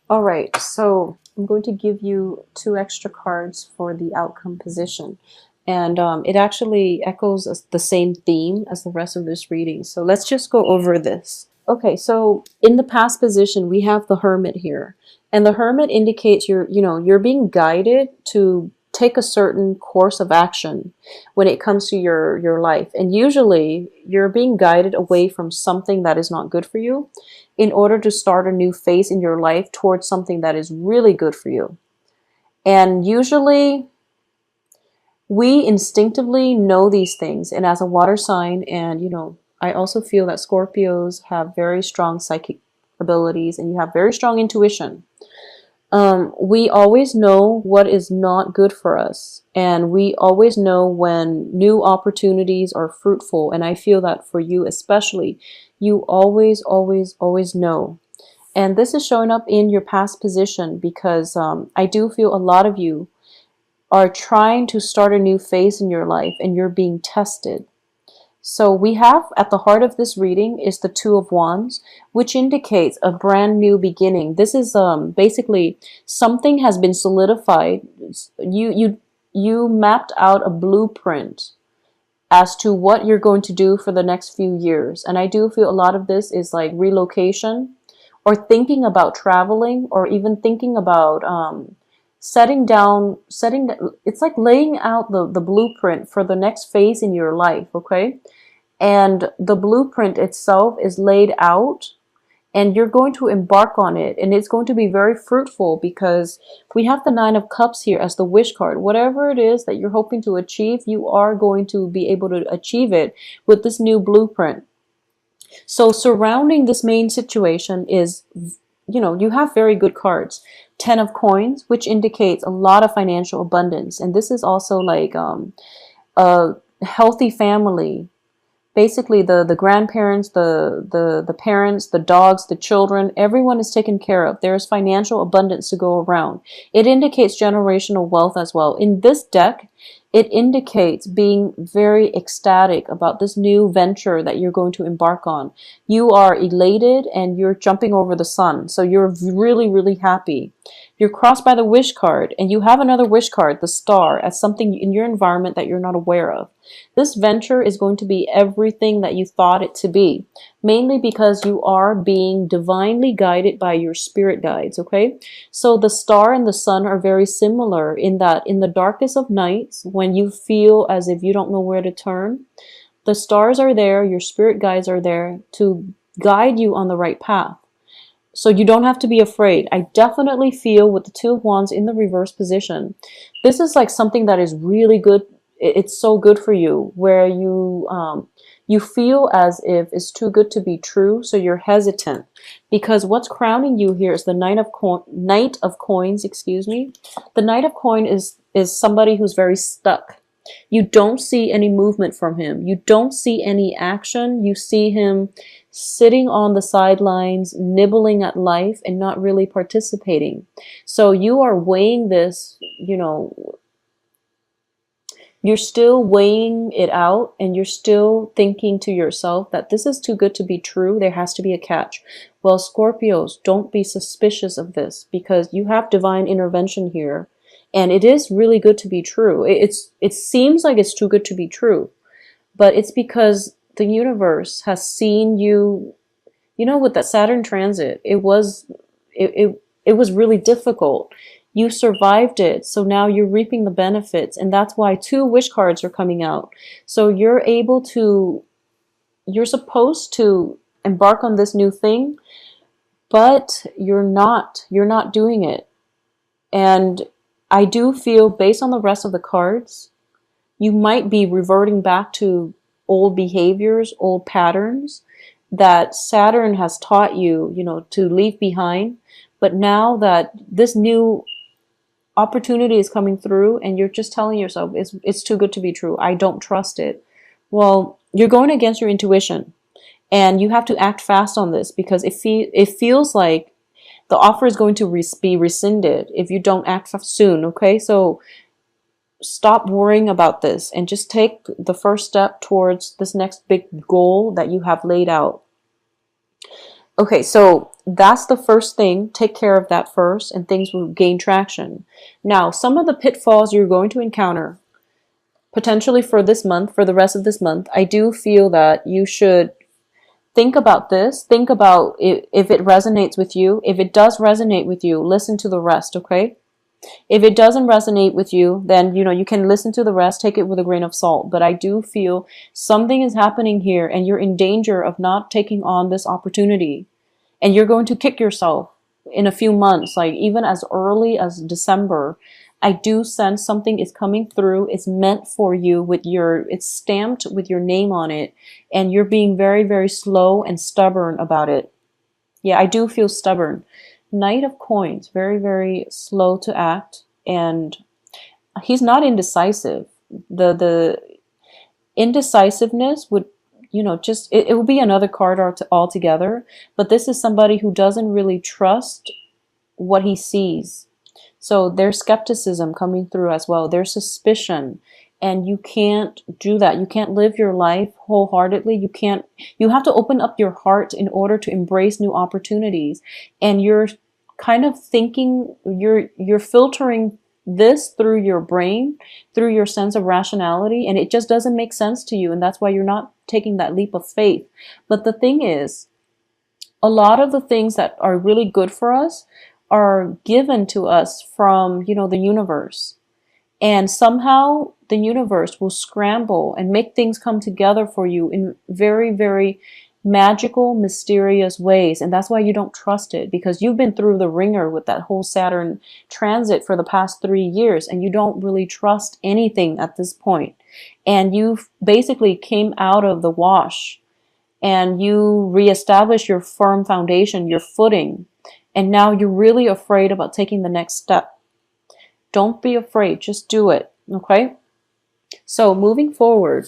All right, so I'm going to give you two extra cards for the outcome position. And it actually echoes the same theme as the rest of this reading. So let's just go over this. Okay, so in the past position, we have the Hermit here. And the Hermit indicates you're being guided to take a certain course of action when it comes to your life. And usually you're being guided away from something that is not good for you in order to start a new phase in your life towards something that is really good for you. And usually we instinctively know these things. And as a water sign, and I also feel that Scorpios have very strong psychic abilities and you have very strong intuition. We always know what is not good for us, and we always know when new opportunities are fruitful. And I feel that for you especially, you always, always, always know. And this is showing up in your past position because I do feel a lot of you are trying to start a new phase in your life and you're being tested. So we have at the heart of this reading is the Two of Wands, which indicates a brand new beginning. This is basically something has been solidified. You mapped out a blueprint as to what you're going to do for the next few years. And I do feel a lot of this is like relocation or thinking about traveling or even thinking about it's like laying out the blueprint for the next phase in your life, okay? And the blueprint itself is laid out and you're going to embark on it, and it's going to be very fruitful because we have the Nine of Cups here as the wish card. Whatever it is that you're hoping to achieve, you are going to be able to achieve it with this new blueprint. So surrounding this main situation is, you have very good cards. Ten of Coins, which indicates a lot of financial abundance. And this is also like a healthy family. Basically, the grandparents, the parents, the dogs, the children, everyone is taken care of. There's financial abundance to go around. It indicates generational wealth as well. In this deck, it indicates being very ecstatic about this new venture that you're going to embark on. You are elated and you're jumping over the sun. So you're really, really happy. You're crossed by the wish card, and you have another wish card, the Star, as something in your environment that you're not aware of. This venture is going to be everything that you thought it to be, mainly because you are being divinely guided by your spirit guides, okay? So the Star and the Sun are very similar in that in the darkest of nights, when you feel as if you don't know where to turn, the stars are there, your spirit guides are there to guide you on the right path. So you don't have to be afraid. I definitely feel with the Two of Wands in the reverse position, this is like something that is really good. It's so good for you, where you feel as if it's too good to be true, so you're hesitant. Because what's crowning you here is the Knight of Coins, excuse me. The Knight of Coins is somebody who's very stuck. You don't see any movement from him. You don't see any action. You see him sitting on the sidelines, nibbling at life and not really participating. So you are weighing this, you're still weighing it out, and you're still thinking to yourself that this is too good to be true. There has to be a catch. Well, Scorpios, don't be suspicious of this, because you have divine intervention here. And it is really good to be true. It seems like it's too good to be true, but it's because the universe has seen you. With that Saturn transit, it was really difficult. You survived it, so now you're reaping the benefits, and that's why two wish cards are coming out. So you're supposed to embark on this new thing, but you're not doing it. And I do feel, based on the rest of the cards, you might be reverting back to old behaviors, old patterns that Saturn has taught you, to leave behind. But now that this new opportunity is coming through and you're just telling yourself it's too good to be true, I don't trust it. Well, you're going against your intuition, and you have to act fast on this, because it feels like the offer is going to be rescinded if you don't act soon, okay? So stop worrying about this and just take the first step towards this next big goal that you have laid out. Okay, so that's the first thing. Take care of that first, and things will gain traction. Now, some of the pitfalls you're going to encounter potentially for this month, for the rest of this month, I do feel that you should think about this. Think about if it resonates with you. If it does resonate with you, listen to the rest, okay? If it doesn't resonate with you, then you can listen to the rest, take it with a grain of salt. But I do feel something is happening here and you're in danger of not taking on this opportunity. And you're going to kick yourself in a few months, like even as early as December. I do sense something is coming through. It's meant for you it's stamped with your name on it. And you're being very, very slow and stubborn about it. Yeah, I do feel stubborn. Knight of Coins, very, very slow to act. And he's not indecisive. The indecisiveness would, just, it would be another card altogether. But this is somebody who doesn't really trust what he sees. So there's skepticism coming through as well. There's suspicion. And you can't do that. You can't live your life wholeheartedly. You have to open up your heart in order to embrace new opportunities. And you're kind of thinking, you're filtering this through your brain, through your sense of rationality, and it just doesn't make sense to you. And that's why you're not taking that leap of faith. But the thing is, a lot of the things that are really good for us are given to us from, the universe. And somehow the universe will scramble and make things come together for you in very, very magical, mysterious ways. And that's why you don't trust it, because you've been through the ringer with that whole Saturn transit for the past 3 years, and you don't really trust anything at this point. And you've basically came out of the wash and you reestablish your firm foundation, your footing. And now you're really afraid about taking the next step. Don't be afraid, just do it, okay? So moving forward,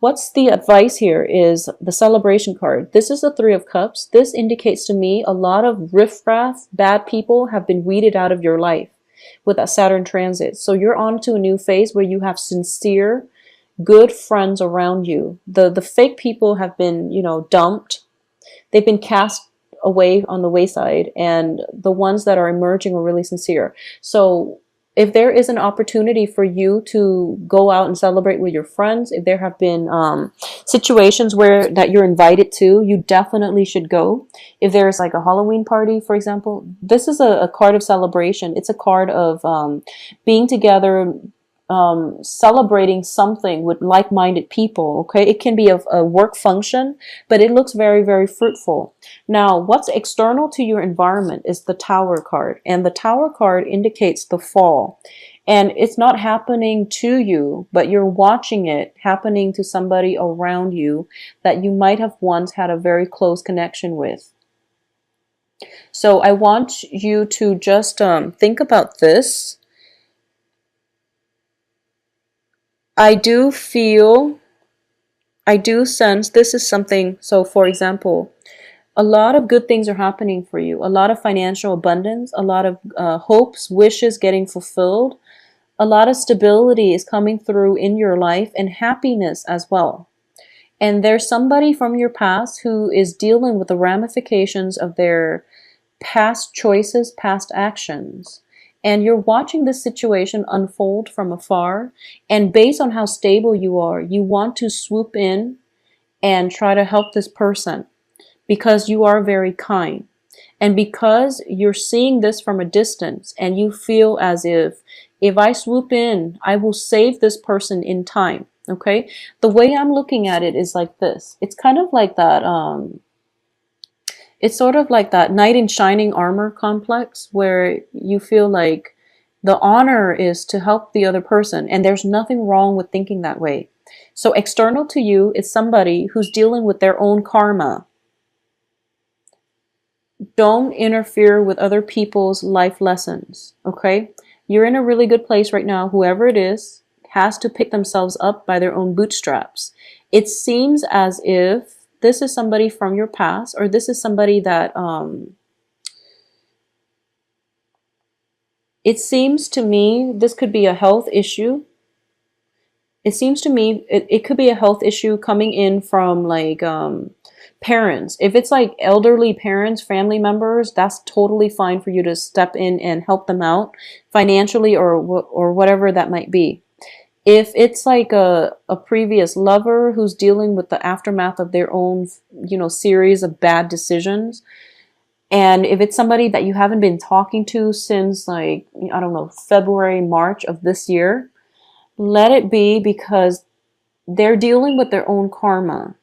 what's the advice here is the celebration card. This is the Three of Cups. This indicates to me a lot of riffraff, bad people have been weeded out of your life with that Saturn transit. So you're on to a new phase where you have sincere, good friends around you. The fake people have been, dumped. They've been cast away on the wayside, and the ones that are emerging are really sincere. So if there is an opportunity for you to go out and celebrate with your friends, if there have been situations where that you're invited to, you definitely should go. If there's like a Halloween party, for example, this is a card of celebration. It's a card of being together, celebrating something with like-minded people. Okay, it can be a work function, but it looks very, very fruitful. Now, what's external to your environment is the Tower card, and the Tower card indicates the fall. And it's not happening to you, but you're watching it happening to somebody around you that you might have once had a very close connection with. So I want you to just think about this. I do sense this is something. So for example, a lot of good things are happening for you. A lot of financial abundance, a lot of hopes, wishes getting fulfilled. A lot of stability is coming through in your life, and happiness as well. And there's somebody from your past who is dealing with the ramifications of their past choices, past actions. And you're watching this situation unfold from afar. And based on how stable you are, you want to swoop in and try to help this person because you are very kind. And because you're seeing this from a distance and you feel as if I swoop in, I will save this person in time. Okay? The way I'm looking at it is like this. It's kind of like that, it's sort of like that knight in shining armor complex where you feel like the honor is to help the other person, and there's nothing wrong with thinking that way. So external to you is somebody who's dealing with their own karma. Don't interfere with other people's life lessons, okay? You're in a really good place right now. Whoever it is has to pick themselves up by their own bootstraps. It seems as if this is somebody from your past, or this is somebody that it seems to me this could be a health issue. It seems to me it could be a health issue coming in from like parents. If it's like elderly parents, family members, that's totally fine for you to step in and help them out financially or whatever that might be. If it's like a previous lover who's dealing with the aftermath of their own, series of bad decisions, and if it's somebody that you haven't been talking to since like, I don't know, February, March of this year, let it be, because they're dealing with their own karma.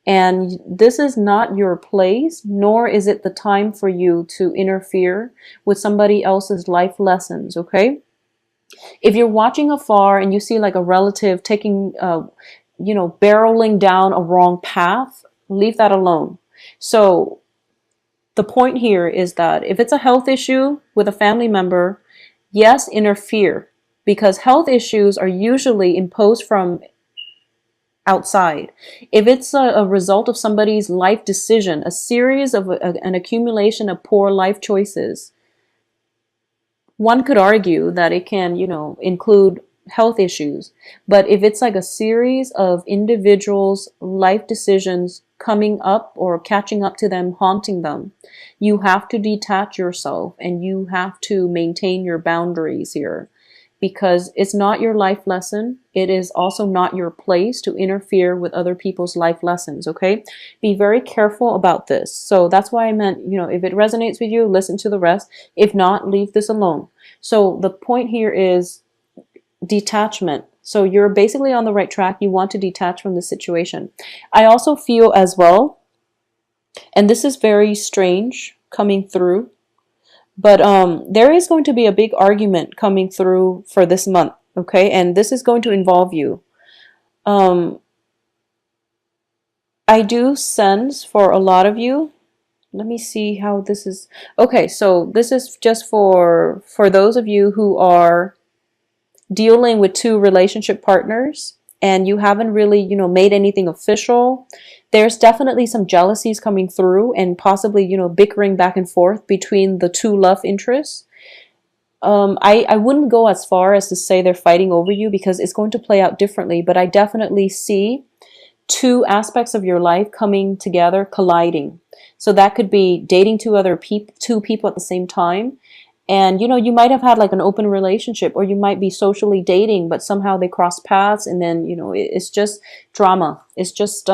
And this is not your place, nor is it the time for you to interfere with somebody else's life lessons, okay? If you're watching afar and you see like a relative taking, barreling down a wrong path, leave that alone. So the point here is that if it's a health issue with a family member, yes, interfere, because health issues are usually imposed from outside. If it's a result of somebody's life decision, a series of an accumulation of poor life choices, one could argue that it can, include health issues. But if it's like a series of individuals' life decisions coming up or catching up to them, haunting them, you have to detach yourself and you have to maintain your boundaries here, because it's not your life lesson. It is also not your place to interfere with other people's life lessons, okay? Be very careful about this. So that's why I meant, if it resonates with you, listen to the rest. If not, leave this alone. So the point here is detachment. So you're basically on the right track. You want to detach from the situation. I also feel as well, and this is very strange coming through, but there is going to be a big argument coming through for this month, okay? And this is going to involve you. I do sense for a lot of you. Let me see how this is. Okay, so this is just for those of you who are dealing with two relationship partners and you haven't really, made anything official. There's definitely some jealousies coming through and possibly, bickering back and forth between the two love interests. I wouldn't go as far as to say they're fighting over you, because it's going to play out differently, but I definitely see two aspects of your life coming together, colliding. So that could be dating two people at the same time. And, you might have had like an open relationship, or you might be socially dating, but somehow they cross paths, and then, it's just drama. It's just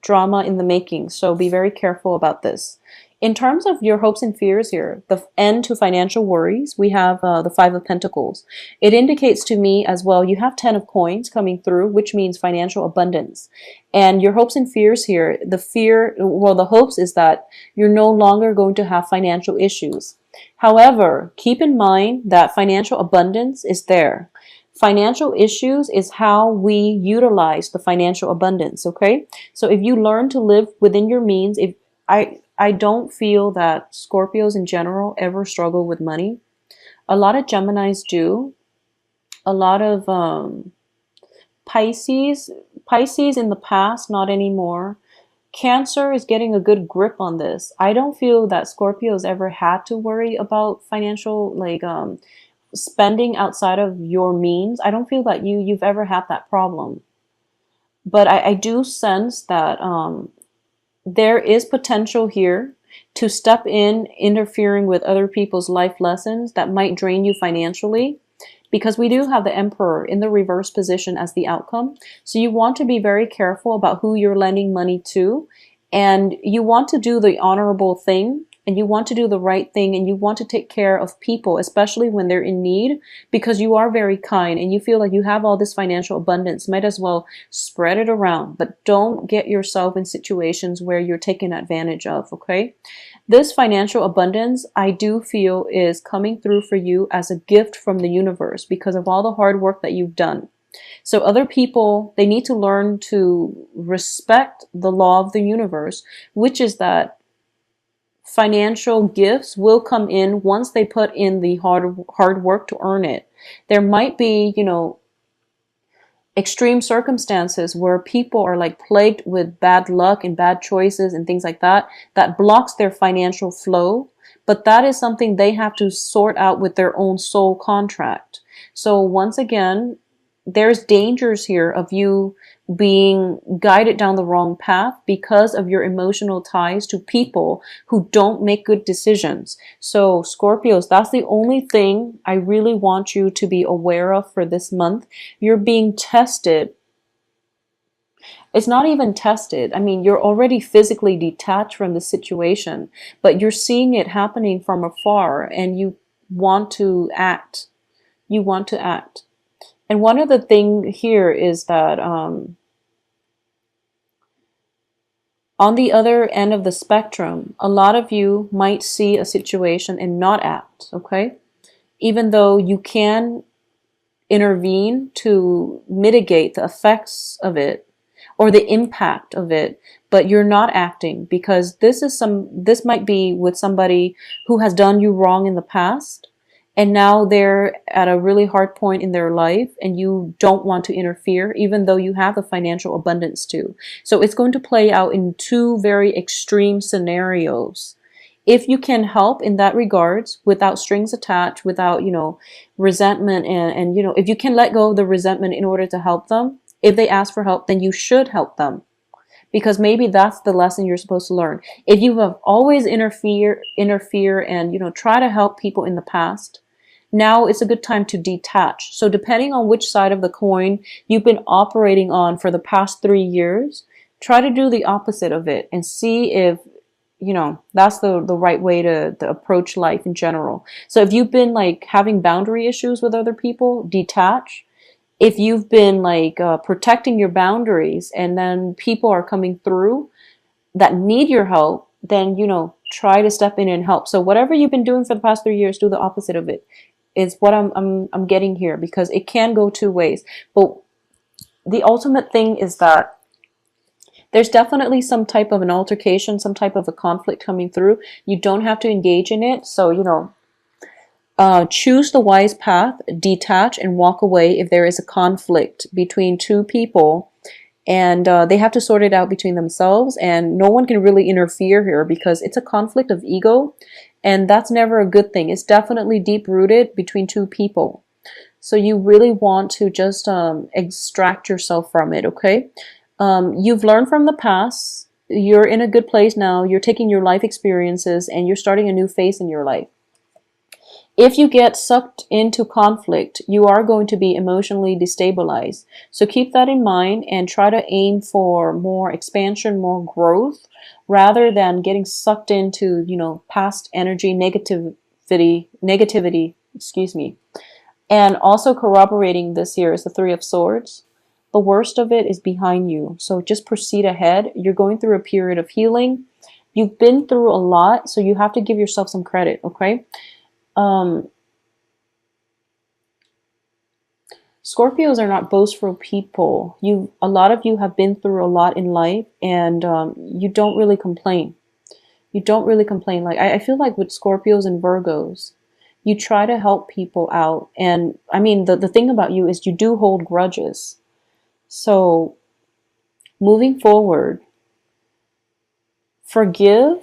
drama in the making. So be very careful about this. In terms of your hopes and fears here, the end to financial worries, we have the Five of Pentacles. It indicates to me as well, you have 10 of coins coming through, which means financial abundance. And your hopes and fears here, the hopes is that you're no longer going to have financial issues. However, keep in mind that financial abundance is there. Financial issues is how we utilize the financial abundance, okay? So if you learn to live within your means, I don't feel that Scorpios in general ever struggle with money. A lot of Geminis do. A lot of Pisces in the past, not anymore. Cancer is getting a good grip on this. I don't feel that Scorpios ever had to worry about financial, like spending outside of your means. I don't feel that you've ever had that problem. But I do sense that there is potential here to step in, interfering with other people's life lessons that might drain you financially, because we do have the Emperor in the reverse position as the outcome. So you want to be very careful about who you're lending money to, and you want to do the honorable thing, and you want to do the right thing, and you want to take care of people, especially when they're in need, because you are very kind and you feel like you have all this financial abundance. Might as well spread it around, but don't get yourself in situations where you're taken advantage of, okay? This financial abundance, I do feel, is coming through for you as a gift from the universe because of all the hard work that you've done. So other people, they need to learn to respect the law of the universe, which is that financial gifts will come in once they put in the hard work to earn it. There might be, extreme circumstances where people are like plagued with bad luck and bad choices and things like that, that blocks their financial flow. But that is something they have to sort out with their own soul contract. So once again, there's dangers here of you being guided down the wrong path because of your emotional ties to people who don't make good decisions. So Scorpios, that's the only thing I really want you to be aware of for this month. You're being tested. It's not even tested. I mean, you're already physically detached from the situation, but you're seeing it happening from afar and you want to act. You want to act. And one of the things here is that on the other end of the spectrum, a lot of you might see a situation and not act, okay? Even though you can intervene to mitigate the effects of it or the impact of it, but you're not acting because this might be with somebody who has done you wrong in the past, and now they're at a really hard point in their life and you don't want to interfere even though you have the financial abundance to. So it's going to play out in two very extreme scenarios. If you can help in that regards without strings attached, without, resentment and if you can let go of the resentment in order to help them, if they ask for help, then you should help them. Because maybe that's the lesson you're supposed to learn. If you have always interfere and try to help people in the past, now it's a good time to detach. So depending on which side of the coin you've been operating on for the past 3 years, try to do the opposite of it and see if that's the right way to approach life in general. So if you've been like having boundary issues with other people, detach. If you've been like protecting your boundaries and then people are coming through that need your help, then try to step in and help. So whatever you've been doing for the past 3 years, do the opposite of it. Is what I'm getting here, because it can go two ways. But the ultimate thing is that there's definitely some type of an altercation, some type of a conflict coming through. You don't have to engage in it. So choose the wise path, detach, and walk away if there is a conflict between two people, and they have to sort it out between themselves, and no one can really interfere here because it's a conflict of ego, and that's never a good thing. It's definitely deep-rooted between two people. So you really want to just extract yourself from it, okay? You've learned from the past. You're in a good place now. You're taking your life experiences, and you're starting a new phase in your life. If you get sucked into conflict, you are going to be emotionally destabilized. So keep that in mind and try to aim for more expansion, more growth, rather than getting sucked into, past energy, negativity, excuse me. And also corroborating this here is the Three of Swords. The worst of it is behind you. So just proceed ahead. You're going through a period of healing. You've been through a lot, so you have to give yourself some credit, okay? Scorpios are not boastful people. A lot of you have been through a lot in life, and you don't really complain. You don't really complain. Like I feel like with Scorpios and Virgos, you try to help people out, and I mean the thing about you is you do hold grudges. So moving forward, forgive,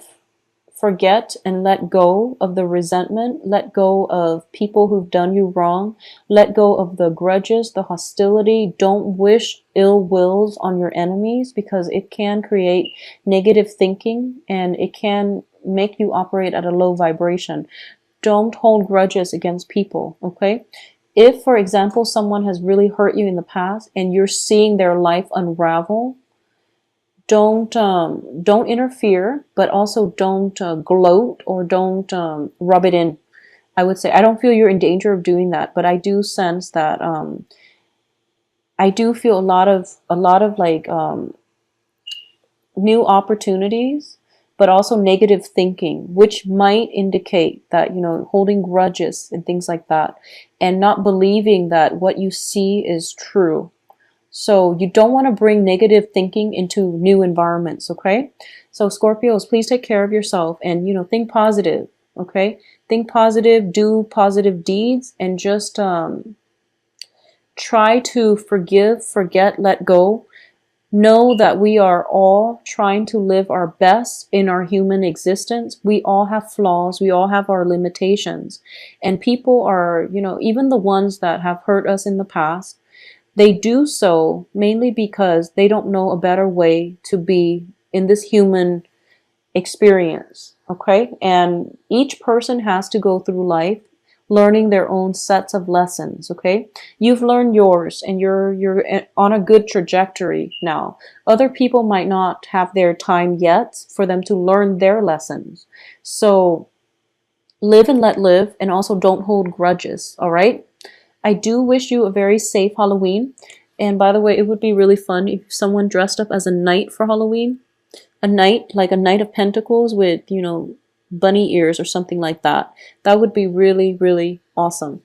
forget, and let go of the resentment. Let go of people who've done you wrong. Let go of the grudges, the hostility. Don't wish ill wills on your enemies, because it can create negative thinking and it can make you operate at a low vibration. Don't hold grudges against people, okay? If, for example, someone has really hurt you in the past and you're seeing their life unravel, don't interfere, but also don't gloat or don't rub it in. I would say I don't feel you're in danger of doing that, but I do sense that I do feel a lot of like new opportunities, but also negative thinking, which might indicate that holding grudges and things like that, and not believing that what you see is true. So you don't want to bring negative thinking into new environments, okay? So Scorpios, please take care of yourself and, think positive, okay? Think positive, do positive deeds, and just try to forgive, forget, let go. Know that we are all trying to live our best in our human existence. We all have flaws. We all have our limitations. And people are, even the ones that have hurt us in the past, They do so mainly because they don't know a better way to be in this human experience, okay? And each person has to go through life learning their own sets of lessons, okay? You've learned yours and you're on a good trajectory now. Other people might not have their time yet for them to learn their lessons. So live and let live, and also don't hold grudges, all right? I do wish you a very safe Halloween. And by the way, it would be really fun if someone dressed up as a knight for Halloween. A knight, like a knight of pentacles with, bunny ears or something like that. That would be really, really awesome.